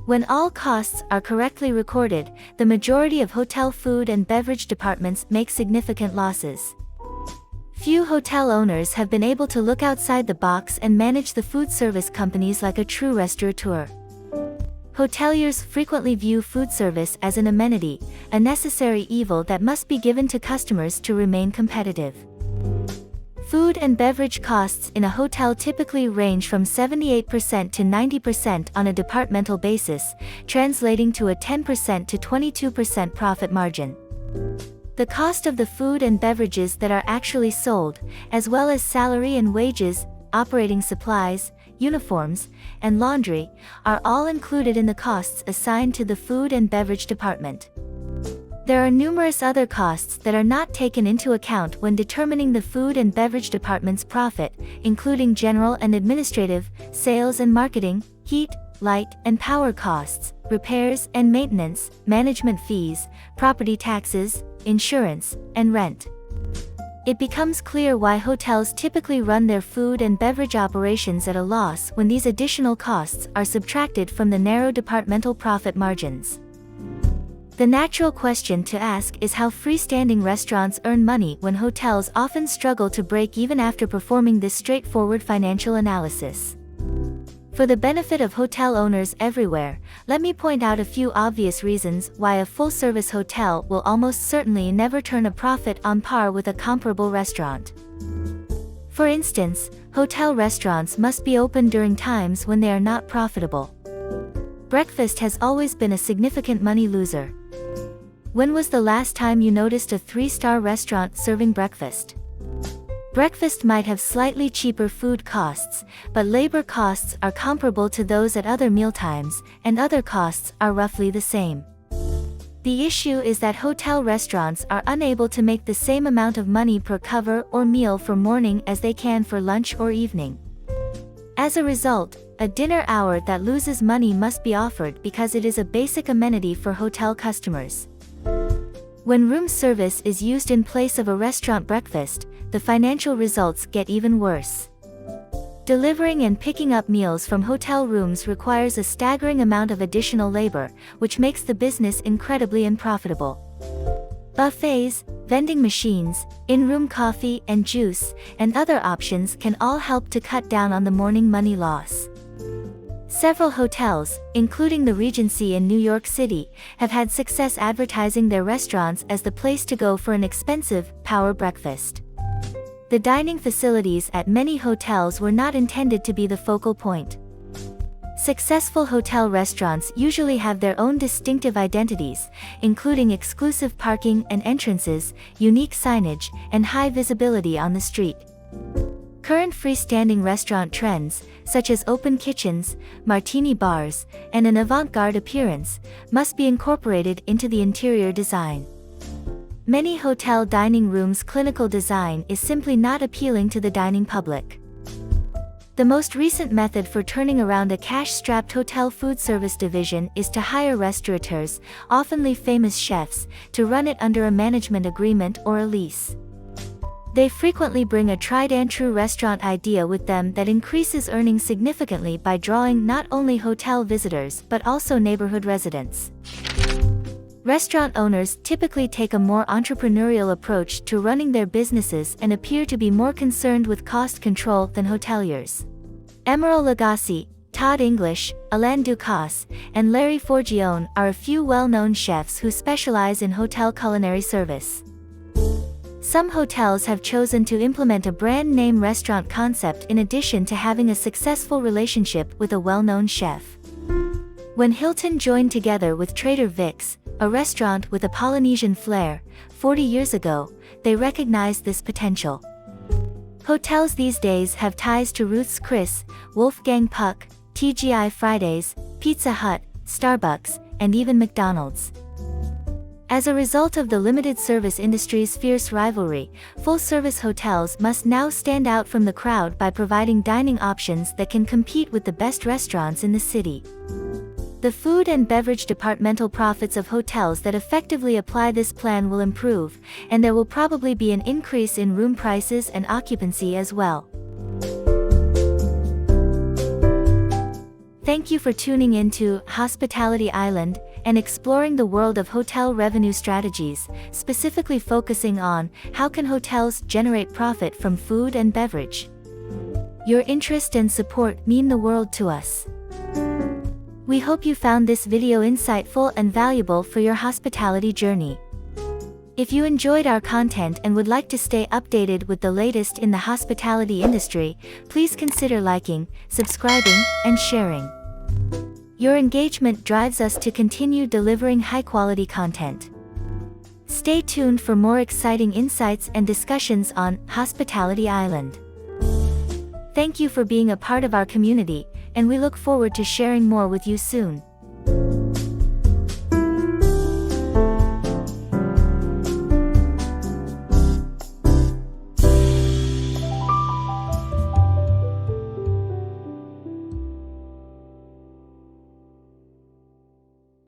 When all costs are correctly recorded, the majority of hotel food and beverage departments make significant losses. Few hotel owners have been able to look outside the box and manage the food service companies like a true restaurateur. Hoteliers frequently view food service as an amenity, a necessary evil that must be given to customers to remain competitive. Food and beverage costs in a hotel typically range from 78% to 90% on a departmental basis, translating to a 10% to 22% profit margin. The cost of the food and beverages that are actually sold, as well as salary and wages, operating supplies, uniforms, and laundry, are all included in the costs assigned to the food and beverage department. There are numerous other costs that are not taken into account when determining the food and beverage department's profit, including general and administrative, sales and marketing, heat, light and power costs, repairs and maintenance, management fees, property taxes, insurance, and rent. It becomes clear why hotels typically run their food and beverage operations at a loss when these additional costs are subtracted from the narrow departmental profit margins. The natural question to ask is how freestanding restaurants earn money when hotels often struggle to break even after performing this straightforward financial analysis. For the benefit of hotel owners everywhere, let me point out a few obvious reasons why a full-service hotel will almost certainly never turn a profit on par with a comparable restaurant. For instance, hotel restaurants must be open during times when they are not profitable. Breakfast has always been a significant money loser. When was the last time you noticed a 3-star restaurant serving breakfast? Breakfast might have slightly cheaper food costs, but labor costs are comparable to those at other mealtimes, and other costs are roughly the same. The issue is that hotel restaurants are unable to make the same amount of money per cover or meal for morning as they can for lunch or evening. As a result, a dinner hour that loses money must be offered because it is a basic amenity for hotel customers. When room service is used in place of a restaurant breakfast, the financial results get even worse. Delivering and picking up meals from hotel rooms requires a staggering amount of additional labor, which makes the business incredibly unprofitable. Buffets, vending machines, in-room coffee and juice, and other options can all help to cut down on the morning money loss. Several hotels, including the Regency in New York City, have had success advertising their restaurants as the place to go for an expensive, power breakfast. The dining facilities at many hotels were not intended to be the focal point. Successful hotel restaurants usually have their own distinctive identities, including exclusive parking and entrances, unique signage, and high visibility on the street. Current freestanding restaurant trends, such as open kitchens, martini bars, and an avant-garde appearance, must be incorporated into the interior design. Many hotel dining rooms' clinical design is simply not appealing to the dining public. The most recent method for turning around a cash-strapped hotel food service division is to hire restaurateurs, often famous chefs, to run it under a management agreement or a lease. They frequently bring a tried-and-true restaurant idea with them that increases earnings significantly by drawing not only hotel visitors but also neighborhood residents. Restaurant owners typically take a more entrepreneurial approach to running their businesses and appear to be more concerned with cost control than hoteliers. Emeril Lagasse, Todd English, Alain Ducasse, and Larry Forgione are a few well-known chefs who specialize in hotel culinary service. Some hotels have chosen to implement a brand-name restaurant concept in addition to having a successful relationship with a well-known chef. When Hilton joined together with Trader Vic's, a restaurant with a Polynesian flair, 40 years ago, they recognized this potential. Hotels these days have ties to Ruth's Chris, Wolfgang Puck, TGI Fridays, Pizza Hut, Starbucks, and even McDonald's. As a result of the limited service industry's fierce rivalry, full-service hotels must now stand out from the crowd by providing dining options that can compete with the best restaurants in the city. The food and beverage departmental profits of hotels that effectively apply this plan will improve, and there will probably be an increase in room prices and occupancy as well. Thank you for tuning into Hospitality Island and exploring the world of hotel revenue strategies, specifically focusing on how can hotels generate profit from food and beverage. Your interest and support mean the world to us. We hope you found this video insightful and valuable for your hospitality journey. If you enjoyed our content and would like to stay updated with the latest in the hospitality industry, please consider liking, subscribing, and sharing. Your engagement drives us to continue delivering high-quality content. Stay tuned for more exciting insights and discussions on Hospitality Island. Thank you for being a part of our community, and we look forward to sharing more with you soon.